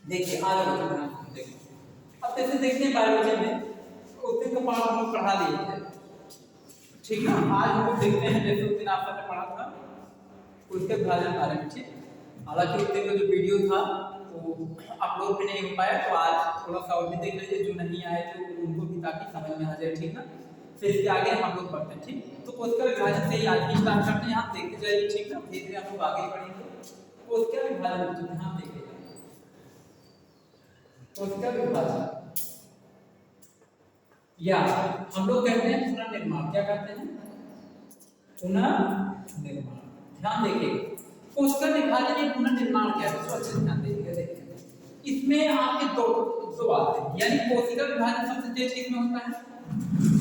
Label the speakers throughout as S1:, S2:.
S1: देखिए आज हम देखिए, अब जैसे देखते हैं बायोलॉजी में उस दिन का पाठ हम लोग पढ़ा दिए थे, ठीक ना। आज हम लोग देखते हैं जैसे उस दिन आपने पढ़ा था उसके विभाजन बारे में, ठीक। हालांकि उस दिन का जो वीडियो था वो अपलोड भी नहीं हो पाया, तो आज थोड़ा सा और भी देख लीजिए, जो नहीं आए तो उनको भी ताकि समझ में आ जाए, ठीक ना। फिर इसके आगे हम लोग बढ़ते हैं, ठीक। तो कोशिका विभाजन से ही आज की स्टार्ट करते हैं, आप देखते जाइए, ठीक ना। धीरे धीरे हम लोग आगे बढ़ेंगे। कोशिका विभाजन तो ध्यान देखिए, कोशिका विभाजन या हम लोग कहते हैं पुनर्निर्माण। क्या कहते हैं? पुनर्निर्माण। ध्यान देखिए, कोशिका विभाजन या पुनर्निर्माण क्या है, तो अच्छे से ध्यान देखिए। देखिए इसमें आपके दो दो आते हैं, यानी कोशिका विभाजन सबसे तेज किसमें होता है?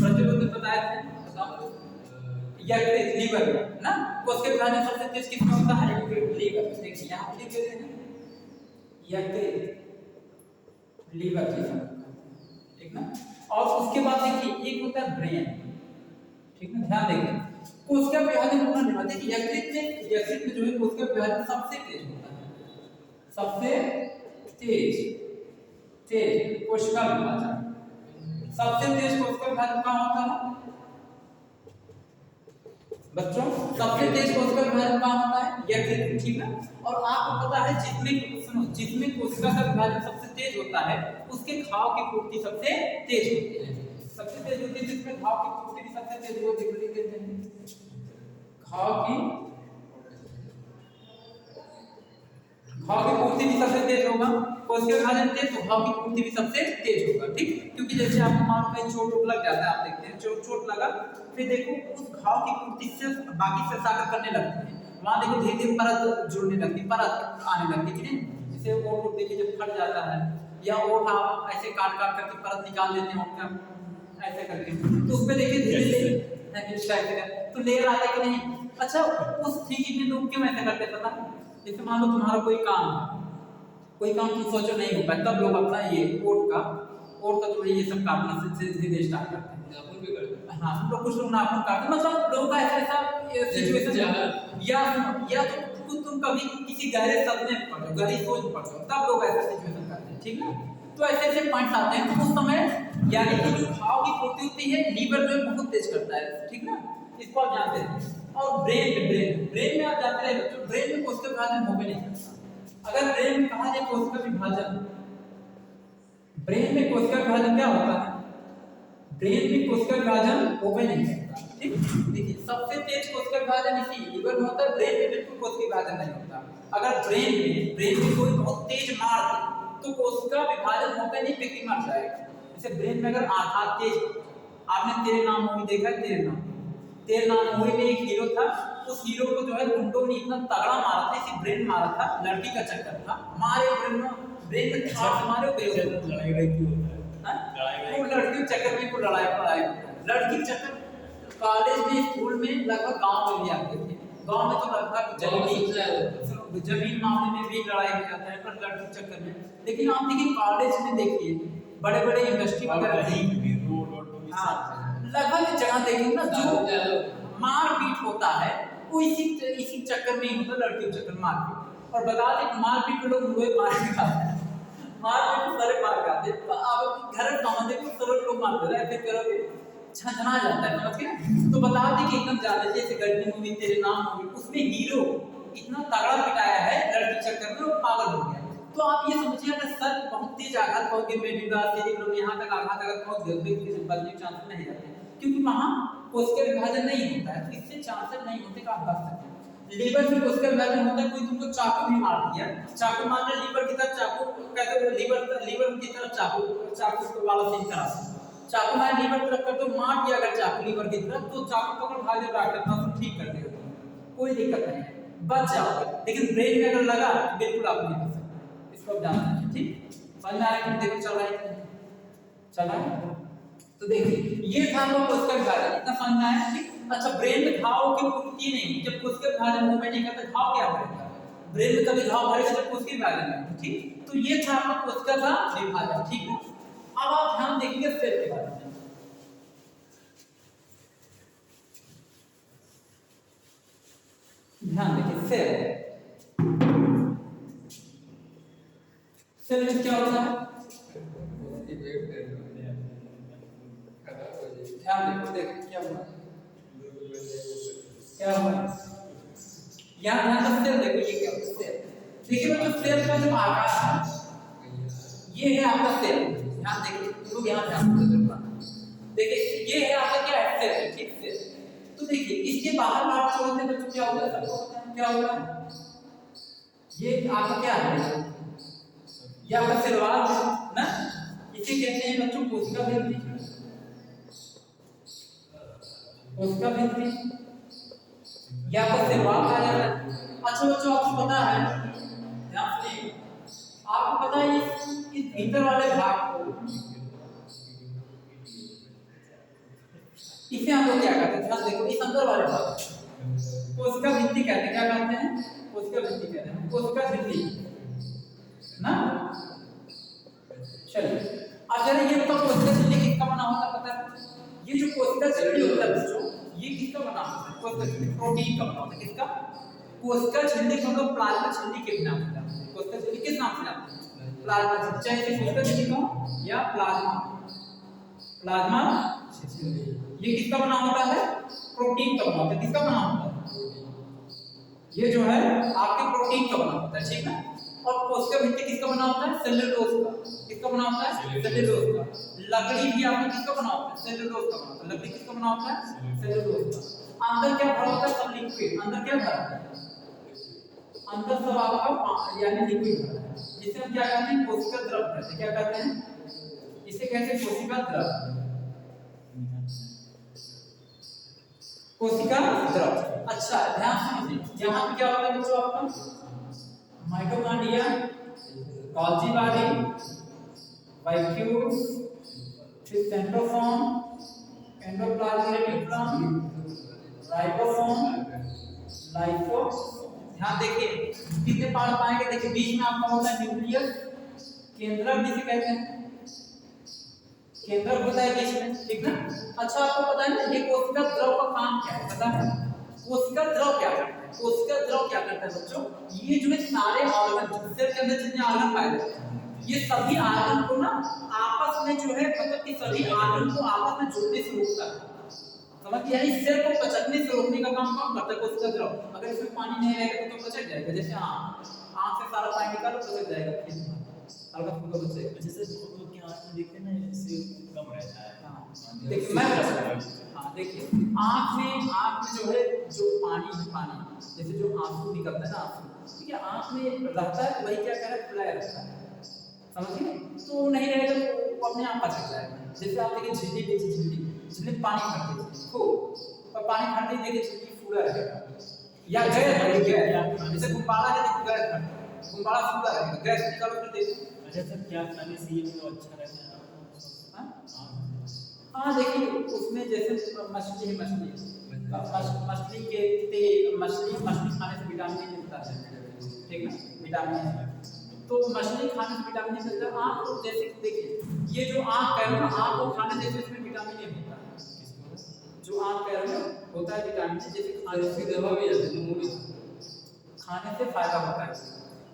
S1: प्रज्वल ने बताया था, बताओ। यकृत, लीवर में ना। कोशिका विभाजन सबसे तेज किसमें होता है? लीवर। देखिए यहाँ लिख देते हैं यकृत, लीवर जैसा, ठीक ना। और उसके बाद देखिए एक होता है ब्रेन, ठीक ना। ध्यान देखिए कोशिका विभाजन पुनर्निर्माण, देखिए यकृत में जो है कोशिका विभाजन सबसे तेज होता है, सबसे तेज तेज कोशिका विभाजन। सबसे तेज कोशिका विभाजन कहाँ होता है बच्चों? सबसे तेज कोशिका विभाजन कहाँ होता है? यकृत, ठीक है। और आपको पता है जिसमें कोशिका का विभाजन सबसे तेज होता है उसके घाव की पूर्ति सबसे तेज होती है। सबसे तेज होती है जिसमें घाव की पूर्ति भी सबसे तेज होती है। देख लेते हैं घाव की पूर्ति भी सबसे तेज होगा। कोशिका विभाजन तेज तो घाव की पूर्ति भी सबसे तेज होगा, ठीक। क्योंकि जैसे आपको मालूम है चोट लग जाता है, आप देखते हैं चोट लगा, फिर देखो उस घाव की पूर्ति से बाकी से साकर करने लगती है, वहां देखो धीरे धीरे परत जुड़ने लगती, परत आने लगती, ठीक है। जैसे ओठ देखिए जब फट जाता है या ओठ आप ऐसे काट काट करके परत निकाल देते हैं ओठ का ऐसे करके, तो उसमें देखिए धीरे धीरे इस टाइप से तो लेयर आता है कि नहीं। अच्छा उस ठीक में लोग क्यों ऐसा करते पता? जैसे मान लो तुम्हारा कोई काम तुम सोचो नहीं हो पाए, तब लोग अपना ये ओट का जो है ये सब काटना से धीरे स्टार्ट करते हैं। नाखून भी करते हैं, हाँ लोग, कुछ लोग नाखून काटते हैं, मतलब लोगों का ऐसा सिचुएशन या तो खुद तुम कभी किसी गहरे सदमे में पड़ो, गहरी सोच में पड़ो, तब लोग ऐसा सिचुएशन करते हैं, ठीक ना। तो ऐसे ऐसे पॉइंट्स आते हैं, तो उस समय यानी कि जो घाव की पूर्ति होती है लीवर जो है बहुत तेज करता है, ठीक ना। इसको आप जानते हैं। और ब्रेन में आप जानते हैं बच्चों, ब्रेन में कोशिका विभाजन हो भी नहीं सकता। अगर ब्रेन में कहा जाए कोशिका विभाजन, ब्रेन में कोशिका विभाजन क्या होता है? ब्रेन में कोशिका विभाजन हो भी नहीं सकता, ठीक। देखिए सबसे तेज कोशिका विभाजन इसी लीवर में होता है, ब्रेन में बिल्कुल कोशिका विभाजन नहीं होता। अगर ब्रेन में कोई बहुत तेज मार दे तो कोशिका विभाजन होता नहीं, व्यक्ति मर जाएगा। जैसे ब्रेन में अगर आघात तेज, आपने तेरे नाम मूवी देखा है? तेरे नाम मूवी में एक हीरो था, उस हीरो को जो है गुंडों ने इतना तगड़ा मारा था, इसी ब्रेन मारा था, लड़की का चक्कर था, मारे ब्रेन में था, मारे
S2: लड़ाई क्यों होता है?
S1: वो लड़की चक्कर में को लड़ाई लड़की चक्कर कॉलेज में स्कूल में लगभग गांव में भी आते थे, गांव में तो लगभग जमीन मामले में भी लड़ाई हो जाता है, पर लड़की चक्कर में। लेकिन आप देखिए कॉलेज में देखिए बड़े बड़े इंडस्ट्री वगैरह लगभग जगह देखिए ना, जो मारपीट होता है वो इसी चक्कर में ही होता है, लड़की चक्कर मारपीट। और बता दें मारपीट लोग लोहे मार के खाते हैं, मारपीट सारे मार खाते हैं। अब घर में कमाते को सब लोग मार दे रहे हैं, फिर करोगे छछना जाता है, समझ गए। तो बता दें कि एकदम ज्यादा, जैसे गर्मी मूवी तेरे नाम मूवी, उसमें हीरो इतना तगड़ा पिटाया है लड़की चक्कर में, वो पागल हो गया। तो आप ये समझिए अगर सर बहुत तेज आघात पहुंच गया, मेडुला सेरिब्रम यहाँ तक आघात अगर पहुंच गया, तो किसी बचने के चांसेस नहीं रहते, क्योंकि वहां कोशिका विभाजन नहीं होता है, तो इससे चांसेस नहीं होते कि आप बच सकें। लीवर में कोशिका विभाजन होता है, कोई तुमको चाकू भी मार दिया, चाकू मारने लीवर की तरफ चाकू कहते हो, लीवर की तरफ चाकू वाला सीन करा, चाकू मार लीवर तरफ कर दो, मार दिया अगर चाकू लीवर की तरफ, तो चाकू पकड़ भाग जाओ डॉक्टर पास, तो ठीक कर देगा, कोई दिक्कत नहीं है, बच जाओगे। लेकिन ब्रेन में अगर लगा तो बिल्कुल आप नहीं बच सकते, इसको आप जानते हैं, ठीक। समझ में आ रहा है? देखो चल रहा है। तो देखिए ये था हम लोग कोशिका विभाजन, इतना समझ में आया, ठीक। अच्छा ब्रेन में घाव की पूर्ति नहीं, जब कोशिका विभाजन हो नहीं करता घाव क्या भरेगा? ब्रेन में कभी घाव भरेगा जब कोशिका विभाजन नहीं, ठीक। तो ये था आपका कोशिका का विभाजन, ठीक है। अब आप ध्यान देंगे सेल के बारे में, ध्यान देखिए सेल में क्या होता है? ध्यान देखो, देखो क्या हुआ, क्या हुआ यहाँ ध्यान से सेल देखो, ये क्या होता है? देखिए बच्चों, सेल का जो आकार है ये है आपका सेल। ध्यान देखिए, लोग यहाँ ध्यान देखिए, ये है आपका क्या है? सेल। ठीक है, तो देखिए इसके बाहर भाग छोड़ते हैं बच्चों, क्या होता है? सबको पता है क्या होता है? ये आपका क्या है? ये आपका सेल वॉल है ना, इसे कहते हैं बच्चों कोशिका भित्ति। कोशिका भित्ति या आपको सेल वॉल कहा जाता है। अच्छा बच्चों, आपको पता है, ध्यान से, आपको पता है इस भीतर वाले भाग को इसे हम लोग क्या कहते हैं? ध्यान देखो, इस अंदर वाले भाग कोशिका भित्ति कहते हैं। क्या कहते हैं? कोशिका भित्ति कहते हैं, कोशिका भित्ति ना। चलिए अब जरा ये तो कोशिका झिल्ली किसका बना होता है पता है? ये जो कोशिका झिल्ली होता है बच्चों, ये किसका बना होता है? कोशिका झिल्ली प्रोटीन का बना होता है। किसका? कोशिका झिल्ली को हम लोग प्लाज्मा झिल्ली के नाम से जानते हैं। कोशिका झिल्ली किस नाम से जानते हैं? प्लाज्मा झिल्ली। चाहे कोशिका झिल्ली को या प्लाज्मा, प्लाज्मा झिल्ली ये किसका बना होता है? प्रोटीन का बना होता है। किसका बना होता है? ये जो है आपके प्रोटीन का बना होता है, ठीक है। और कोशिका भित्ति किसका बना होता है? सेलुलोज का। किसका बना होता है? सेलुलोज का। लकड़ी भी आपका किसका बना होता है? सेलुलोज का बना होता है। लकड़ी किसका बना होता है? सेलुलोज का। अंदर क्या भरा होता है? सब लिक्विड। अंदर क्या भरा है? अंदर सब आपका यानी लिक्विड भरा है, जिसे हम क्या कहते हैं? कोशिका द्रव कहते हैं। क्या कहते हैं? इसे कहते हैं कोशिका द्रव। कोशिका द्रव। अच्छा ध्यान से समझिए, यहाँ पे क्या होता है बच्चों? आपका माइटोकॉन्ड्रिया, गोल्गी बॉडी, वाइक्यूल्स, फिर centrosome, endoplasmic reticulum, ribosome, lysosome. ध्यान देखिए कितने पार्ट पाएंगे। देखिए बीच में आपका होता है न्यूक्लियस, केंद्रक जिसे कहते हैं, केंद्रक होता है बीच में, ठीक ना। अच्छा आपको पता है ना ये कोशिका द्रव का काम क्या है? पता है कोशिका द्रव क्या करता है? कोशिका द्रव क्या करता है बच्चों? ये जो है सारे ऑर्गन, सेल के अंदर जितने ऑर्गन पाए जाते हैं, ये सभी ऑर्गन को ना आपस में जो है, मतलब कि सभी ऑर्गन को आपस में जुड़ने से रोकता है। समझ गया? यानी सेल को पचकने से रोकने का काम कौन करता है? कोशिका द्रव। अगर इसमें पानी नहीं रहेगा तो पचक जाएगा। जैसे आंख से सारा पानी निकालो, पचक जाएगा, हल्का फुल्का बचेगा।
S2: जैसे लोग की आंख में देखते हैं ना, इससे कम रहता है।
S1: हां देखिए, मैं हां देखिए आंख में जो है, जो पानी जैसे जो आंसू निकलता है ना, आंसू, ठीक है, आंख में रहता है, वही क्या कर रहा है? खुलाया रहता है। समझिए, तो नहीं रहेगा तो वो अपने आप पचक जाएगा। जैसे आप देखिए झिल्ली पानी भरती है खूब, और पानी भरते ही देखिए झिल्ली फूला रहेगा, या गैस जैसे गुब्बारा है, देखो गैस गुब्बारा फूला रहेगा, गैस निकालो फिर देखो।
S2: अच्छा सर, क्या खाने से ये तो अच्छा रहता है?
S1: हाँ देखिए उसमें जैसे मछली के तेल, मछली खाने से विटामिन मिलता है, ठीक ना, विटामिन। तो मछली खाने से विटामिन मिलता है। आँख को जैसे देखिए, ये जो आँख कह रहे हो, आँख को खाने से इसमें विटामिन होता है। जो आँख कह रहे हो होता है विटामिन, जैसे खाने से दवा भी खाने से फायदा होता है।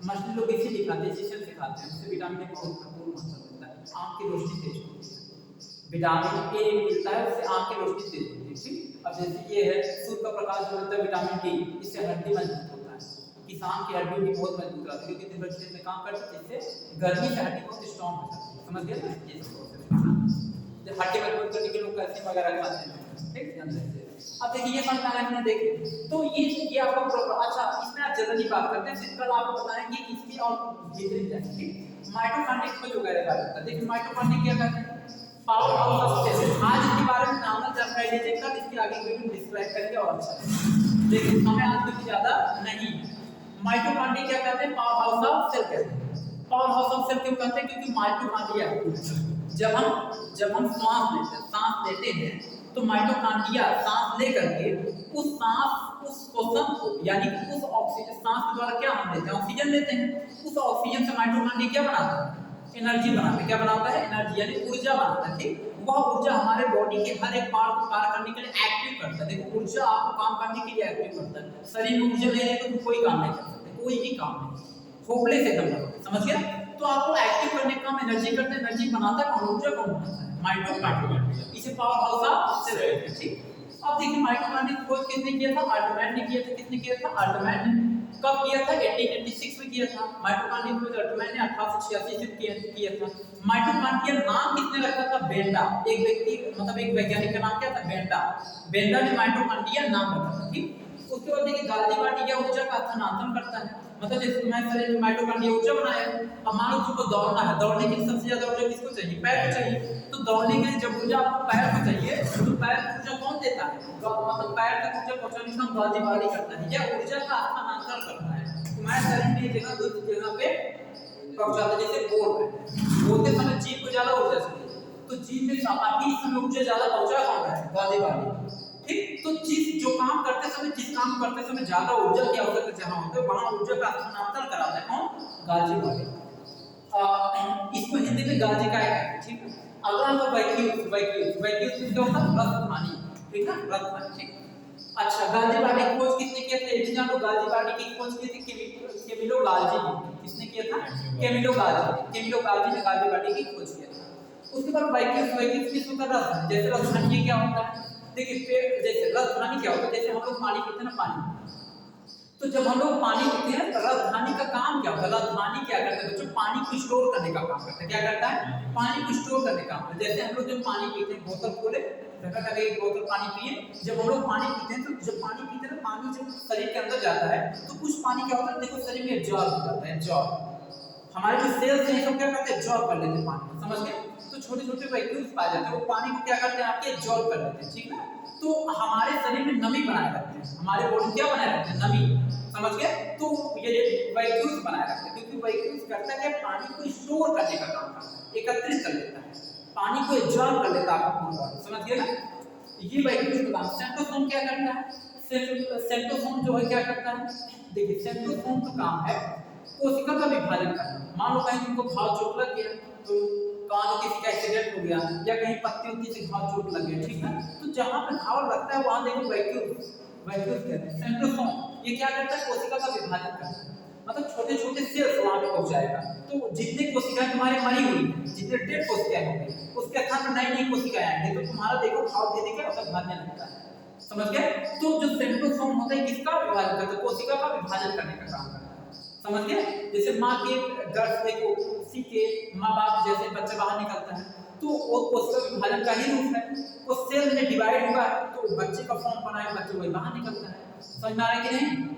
S1: मछली लोग इसीलिए खाते हैं, इसी से खाते हैं, उससे विटामिन बहुत भरपूर मात्रा मिलता है। आँख की रोशनी तेज होती है, विटामिन ए मिलता है, उससे आँख की रोशनी तेज होती है, ठीक। अब जैसे ये है सूर्य का प्रकाश जो मिलता है विटामिन डी, इससे हड्डी मजबूत होता है। किसान की हड्डी भी बहुत मजबूत रहती है, क्योंकि दिन भर खेत में काम करते हैं, इससे गर्मी से हड्डी बहुत स्ट्रांग हो जाती है। समझ गए ना? ये जब हड्डी मजबूत करने के लोग कैल्शियम वगैरह खाते हैं, ठीक, ध्यान से। अब देखिए ये फंक्शन हमने देखे, तो ये आपका प्रॉपर। अच्छा इसमें आप जनरली बात करते हैं, सिंपल आपको बताएंगे इसकी और भीतरी जाएंगे। माइटोकॉन्ड्रिया को जो वगैरह बात करते हैं, देखिए माइटोकॉन्ड्रिया क्या कहते हैं? Power house of cell. आज इसके बारे में नॉर्मल जानकारी लीजिए, कल इसके आगे वीडियो डिस्क्राइब करेंगे और अच्छा है। देखिए हमें आज कुछ ज्यादा नहीं। माइटोकॉन्ड्रिया क्या कहते हैं? पावर हाउस ऑफ सेल कहते हैं। पावर हाउस ऑफ सेल क्यों कहते हैं? क्योंकि माइटोकॉन्ड्रिया जब हम सांस लेते हैं तो माइटोकॉन्ड्रिया सांस लेकर के उस श्वसन को, यानी कि उस ऑक्सीजन, सांस के द्वारा क्या हम लेते हैं? ऑक्सीजन लेते हैं। उस ऑक्सीजन से माइटोकॉन्ड्रिया क्या बनाता है? एनर्जी बनाता है। क्या बनाता है? एनर्जी, यानी ऊर्जा बनाता है, ठीक। वह ऊर्जा हमारे बॉडी के हर एक पार्ट को कार्य करने के लिए एक्टिव करता है। देखो ऊर्जा आपको काम करने के लिए एक्टिव करता है। शरीर में ऊर्जा नहीं है तो कोई काम नहीं कर सकते, कोई भी काम नहीं, होपलेस एकदम, समझ गया? तो आपको काम एनर्जी करता है, एनर्जी बनाता है, ऊर्जा कौन बनाता है? माइटोकॉन्ड्रिया। इसे पावर हाउस ऑफ सेल कहते हैं। ठीक, अब देखिए माइटोकॉन्ड्रिया खोज किसने किया था? अल्टमैन ने किया था। किसने किया था? अल्टमैन ने। कब किया था? 1886 में किया था। माइटोकॉन्ड्रिया खोज अल्टमैन ने 1886 में किया था। माइटोकॉन्ड्रिया नाम किसने रखा था? बेंडा। एक व्यक्ति मतलब एक वैज्ञानिक का नाम क्या था? बेंडा। बेंडा ने माइटोकॉन्ड्रिया नाम रखा था। ठीक, उसके बाद देखिए गाल्जी बाटी ऊर्जा का स्थानांतरण करता है, मतलब जैसे तुम्हारे शरीर में माइटोकॉन्ड्रिया ऊर्जा बनाया है। अब मान लो तुमको दौड़ना है, दौड़ने के लिए सबसे ज्यादा ऊर्जा किसको चाहिए? पैर को चाहिए। तो दौड़ने के लिए जब ऊर्जा आपको पैर को चाहिए तो पैर को ऊर्जा कौन देता है? मतलब पैर तक ऊर्जा पहुंचाने का काम गाल्जी बाटी करता है, या ऊर्जा का स्थानांतरण करता है। तुम्हारे शरीर में जगह दूसरी जगह पे पहुंचाता है। जैसे बोलते समय जीभ को ज्यादा ऊर्जा चाहिए, तो जीभ में बाकी समय ऊर्जा ज्यादा पहुंचा कौन रहा है? गाल्जी बाटी। ठीक, तो जो काम करते समय ज्यादा ऊर्जा की आवश्यकता जहां होती है वहां ऊर्जा का स्थानांतरण कराता है कौन? गाल्जी बाटी। इसको हिंदी में गाल्जी का कहते हैं। ठीक है, अगला है वैक्यूम। वैक्यूम क्या होता है? रसधानी। ठीक है, रसधानी। ठीक, अच्छा गाल्जी बाटी की खोज किसने किया था? ये जान लो, गाल्जी बाटी की खोज की थी कैमिलो गाल्जी ने। किसने किया था? कैमिलो गाल्जी ने गाल्जी बाटी की खोज किया था। उसके बाद वैक्यूम किस होता है? रसधानी। जैसे रसधानी क्या होता है? देखिए पेड़ जैसे रसधानी क्या होता है? जैसे हम लोग पानी पीते हैं ना, पानी, तो जब हम लोग पानी पीते हैं तो रसधानी का काम क्या होता है? रसधानी क्या करता है बच्चों? पानी को स्टोर करने का काम करता है। क्या करता है? पानी को स्टोर करने का काम। जैसे हम लोग जब पानी पीते हैं, बोतल खोले, ढक्कन लगा एक बोतल पानी पिए, जब हम लोग पानी पीते हैं तो जब पानी पीते हैं ना, पानी जब शरीर के अंदर जाता है तो कुछ पानी क्या होता है? देखो शरीर में एब्जॉर्ब हो जाता है। एब्जॉर्ब, हमारे जो सेल्स हैं सब क्या करते हैं? एब्जॉर्ब कर लेते हैं पानी को, समझ गए? तो छोटे छोटे वैक्यूम्स पाए जाते हैं, वो पानी को क्या करते हैं? आपके एब्जॉर्ब कर लेते हैं। ठीक है, तो हमारे शरीर में नमी बनाए रखते हैं। हमारे बॉडी क्या बनाए रखते हैं? नमी, समझ गए? तो ये वैक्यूम्स बनाए रखते हैं, क्योंकि वैक्यूम्स करता है पानी को स्टोर करने का काम करता है, एकत्रित कर लेता है, पानी को एब्जॉर्ब कर लेता है आपका बॉडी, समझ गए ना? ये वैक्यूम्स का काम। सेंट्रोसोम क्या करता है? सेंट्रोसोम जो है क्या करता है? देखिए सेंट्रोसोम का काम है कोशिका का विभाजन करना। मान लो कहीं तुमको घाव चोट लग गया, तो कान किसी का एक्सीडेंट हो गया, या कहीं पत्ती उत्ती से घाव चोट लग गया, ठीक है, तो जहां पे घाव लगता है वहां देखो वैक्यूम कहते हैं। सेंट्रोसोम ये क्या करता है? कोशिका का विभाजन करता है, मतलब छोटे छोटे सेल्स वहां पे पहुंचाएगा। तो जितने कोशिकाएं तुम्हारे मरी हुई हैं, जितने डेड कोशिकाएं होंगी, उसके स्थान पर नई नई कोशिकाएं आएंगी, तो तुम्हारा देखो घाव धीरे धीरे उसका भरने लगता है, समझ गए? तो जो सेंट्रोसोम होता है किसका विभाजन करता है? कोशिका का विभाजन करने का काम करता है, समझ गए? जैसे माँ के गर्भ देखो, उसी के माँ बाप जैसे बच्चा बाहर निकलता है, तो वो कोशिका विभाजन का ही रूप है। वो सेल में डिवाइड हुआ है तो बच्चे का फॉर्म बनाए, बच्चे वही बाहर निकलता है, समझ में आ रहा है कि नहीं?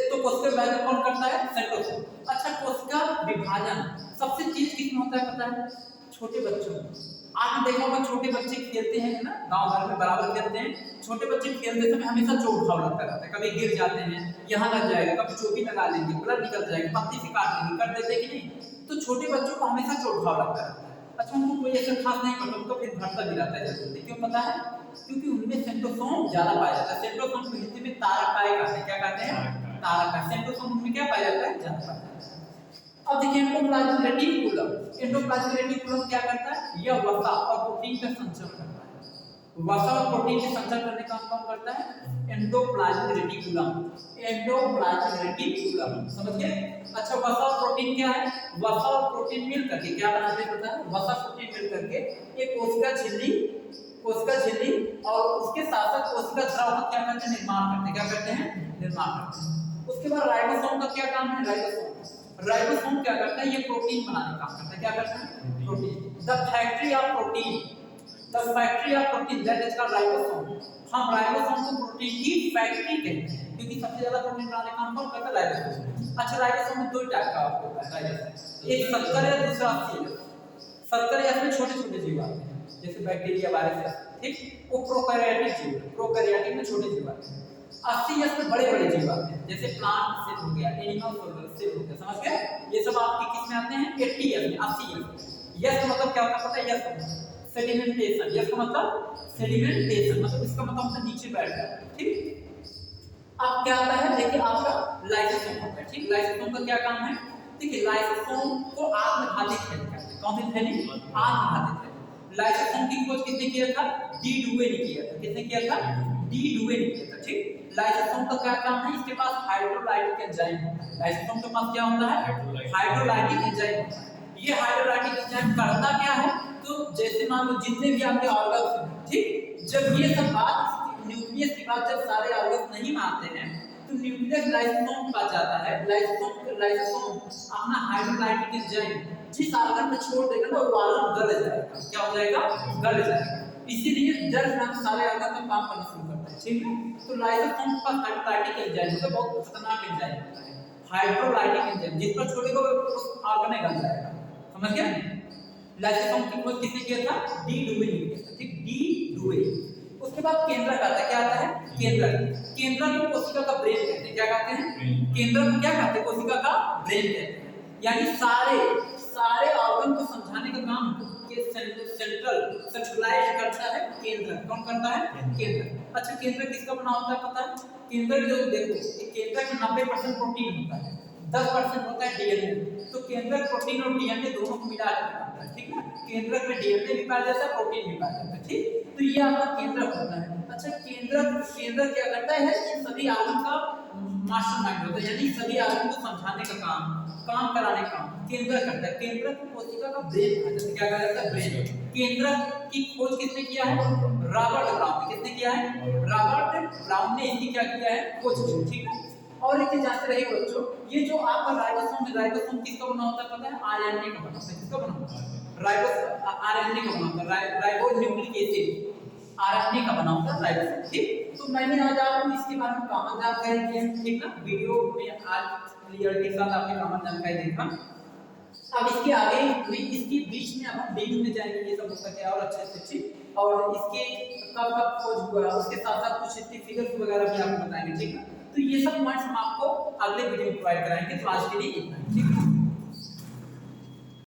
S1: तो कोशिका विभाजन कौन करता है? सेंट्रोसोम। अच्छा, कोशिका विभाजन सबसे चीज किसमें होता है पता है? छोटे बच्चों में। आपने देखा होगा छोटे बच्चे खेलते हैं ना, गांव घर में बराबर खेलते हैं, छोटे बच्चे खेलते समय हमेशा चोट घाव लगता रहता है, कभी गिर जाते हैं, यहाँ लग जाएगा, कभी चोटी लगा लेंगे, ब्लड निकल जाएगा, पत्ती से काट लेंगे, कर देते कि नहीं? तो छोटे बच्चों को हमेशा चोट घाव लगता रहता है। अच्छा, उनको कोई ऐसा खास नहीं पता, उनको फिर भरता भी रहता है जल्दी। क्यों पता है? क्योंकि उनमें सेंट्रोसोम ज्यादा पाया जाता है। सेंट्रोसोम को हिंदी में तारकाय कहते हैं। क्या कहते हैं? तारकाय। सेंट्रोसोम उनमें क्या पाया जाता है? ज्यादा पाया जाता है। अब देखिए एंडोप्लाज्मिक रेटिकुलम। एंडोप्लाज्मिक रेटिकुलम क्या करता है? यह वसा और प्रोटीन का संचरण करता है। वसा और प्रोटीन के संचरण करने का काम करता है एंडोप्लाज्मिक रेटिकुलम। एंडोप्लाज्मिक रेटिकुलम, समझ गए? अच्छा, वसा और प्रोटीन क्या है? वसा और प्रोटीन मिल करके क्या बनाते हैं पता है? वसा प्रोटीन मिल करके एक कोशिका झिल्ली और उसके साथ साथ कोशिका द्रव का क्या करते हैं? निर्माण करते हैं। क्या करते हैं? निर्माण करते हैं। उसके बाद राइबोसोम का क्या काम है? राइबोसोम क्या करता है? ये प्रोटीन बनाने का काम करता है। क्या करता है? Protein. The factory of protein that is called ribosome. हम राइबोसोम को प्रोटीन की फैक्ट्री कहते हैं, क्योंकि सबसे ज्यादा प्रोटीन बनाने का काम कौन करता है? राइबोसोम। अच्छा, राइबोसोम में दो टाइप का होता है राइबोसोम, एक 70 है, दूसरा 80 है। 70 है इसमें छोटे छोटे जीव आते हैं, जैसे बैक्टीरिया, वायरस, ठीक, वो प्रोकैरियोटिक जीव है, प्रोकैरियोटिक में छोटे जीव आते हैं। 80 इसमें बड़े बड़े जीव आते हैं, जैसे प्लांट सेल हो गया, एनिमल सेल हो गया, समझ गए? ये सब आपके किस में आते हैं? 80 में, 80 में। यस मतलब क्या होता है पता है? Yes sedimentation. यस का मतलब सेडिमेंटेशन, मतलब इसका मतलब होता है नीचे बैठ जाना, ठीक। अब क्या आता है? देखिए आपका लाइसोसोम होता है, ठीक। लाइसोसोम का क्या काम है? देखिए लाइसोसोम को आत्मघाती थैली कहते हैं। कौन सी थैली? आत्मघाती थैली। लाइसोसोम की खोज किसने किया था? डी डुवे ने किया था। किसने किया था? डी डुवे ने किया था, ठीक। लाइसोसोम का क्या काम है? इसके पास हाइड्रोलाइटिक एंजाइम होता है। लाइसोसोम के पास क्या होता है? हाइड्रोलाइटिक एंजाइम होता है। ये हाइड्रोलाइटिक एंजाइम करता क्या है, तो जैसे मान लो जितने भी आपके ऑर्गन्स हैं, ठीक, जब ये सब बात न्यूक्लियस की बात जब सारे ऑर्गन्स नहीं मानते हैं तो न्यूक्लियस लाइसोसोम के पास जाता है। लाइसोसोम अपना हाइड्रोलाइटिक एंजाइम जिस ऑर्गन में छोड़ देगा ना वो ऑर्गन गल जाएगा। क्या हो जाएगा? गल जाएगा। इसीलिए जल ग्रंथ सारे ऑर्गन में काम करना शुरू करता है, ठीक है। तो लाइसोसोम का हाइड्रोलाइटिक एंजाइम मतलब बहुत खतरनाक एंजाइम होता है, हाइड्रोलाइटिक एंजाइम, जिस पर छोड़ेगा वो उस ऑर्गन में गल जाएगा। समझ गए? लाइसोसोम की खोज किसने किया था? डी डुवे ने किया था, ठीक, डी डुवे। उसके बाद केंद्रक आता है। क्या आता है? केंद्रक। केंद्रक को कोशिका का ब्रेन कहते हैं। क्या कहते हैं? केंद्रक को क्या कहते हैं? कोशिका का ब्रेन कहते हैं। यानी सारे ऑर्गन को समझाने का काम के सेंट्रलाइज करता है केंद्रक। कौन करता है? केंद्रक। अच्छा, केंद्रक किसका बना होता है पता है? केंद्रक जो देखो, केंद्रक में 90% प्रोटीन होता है, 10% होता है डीएनए। तो केंद्रक प्रोटीन और डीएनए दोनों को मिला के बनाता है, ठीक है। केंद्रक में डीएनए भी पाया जाता है, प्रोटीन भी पाया जाता है, ठीक। तो ये आपका केंद्रक होता है। अच्छा, केंद्रक क्या करता है? इन सभी ऑर्गन का मास्टरमाइंड होता है, यानी सभी ऑर्गन को समझाने का काम कराने का काम केंद्रक करता है। केंद्रक को कोशिका का ब्रेन कहा जाता है। क्या कहा जाता है? ब्रेन। केंद्रक की खोज किसने किया है? Robert brown. किसने किया है? रॉबर्ट ब्राउन ने इसकी क्या किया है? खोज की, ठीक है। और एक चीज जानते रहिए बच्चों, ये जो आपका राइबोसोम किसका बना होता है पता है? आरएनए का बना होता है। किसका बना होता है? आरएनए का बना होता है, राइबो न्यूक्लिक एसिड, आरएनए का बना होता है राइबोसोम, ठीक। तो मैंने आज आपको इसके बारे में कॉमन जानकारी दी है, ठीक ना। वीडियो में आज क्लियरिटी के साथ आपने कॉमन जानकारी देखा। अब इसके आगे इसके बीच में हम डीप में जाएंगे, ये सब हो सके और अच्छे से ठीक, और इसके कब खोज हुआ उसके साथ साथ कुछ इसके फिगर्स वगैरह भी आपको बताएंगे, ठीक है। तो ये सब पॉइंट्स हम आपको अगले वीडियो में प्रोवाइड कराएंगे। तो आज के लिए इतना, ठीक है।